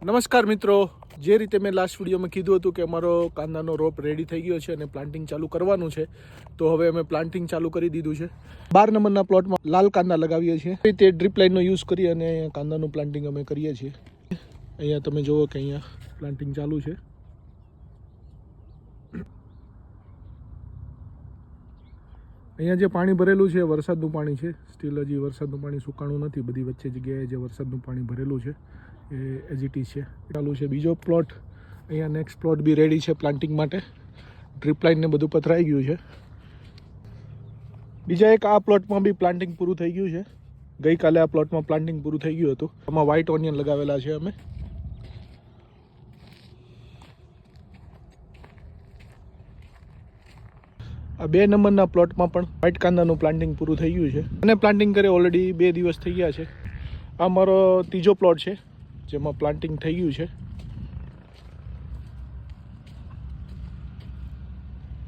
નમસ્કાર મિત્રો, જે રીતે મેં લાસ્ટ વિડીયોમાં કીધું હતું કે અમારો કાંદાનો રોપ રેડી થઈ ગયો છે અને પ્લાન્ટિંગ ચાલુ કરવાનું છે, તો હવે અમે પ્લાન્ટિંગ ચાલુ કરી દીધું છે. 12 નંબરના પ્લોટમાં લાલ કાંદા લગાવીએ છીએ. તે ડ્રીપ લાઇનનો યુઝ કરી અને અહીંયા કાંદાનું પ્લાન્ટિંગ અમે કરીએ છીએ. અહીંયા તમે જુઓ કે અહીંયા પ્લાન્ટિંગ ચાલુ છે. અહીંયા જે પાણી ભરેલું છે વરસાદનું પાણી છે. સ્ટીલ હજી વરસાદનું પાણી સુકાણું નથી. બધી વચ્ચે જગ્યાએ જે વરસાદનું પાણી ભરેલું છે એ એઝિટી છે ચાલુ છે. બીજો પ્લોટ અહીંયા નેક્સ્ટ પ્લોટ બી રેડી છે પ્લાન્ટિંગ માટે. ડ્રીપ લાઇનને બધું પથરાઈ ગયું છે. બીજા એક આ પ્લોટમાં બી પ્લાન્ટિંગ પૂરું થઈ ગયું છે. ગઈકાલે આ પ્લોટમાં પ્લાન્ટિંગ પૂરું થઈ ગયું હતું. આમાં વ્હાઇટ ઓનિયન લગાવેલા છે અમે. આ 2 નંબરના પ્લોટમાં પણ વ્હાઇટ કાંદાનું પ્લાન્ટિંગ પૂરું થઈ ગયું છે અને પ્લાન્ટિંગ કરે ઓલરેડી 2 દિવસ થઈ ગયા છે. આ મારો ત્રીજો પ્લોટ છે જેમાં પ્લાન્ટિંગ થઈ ગયું છે.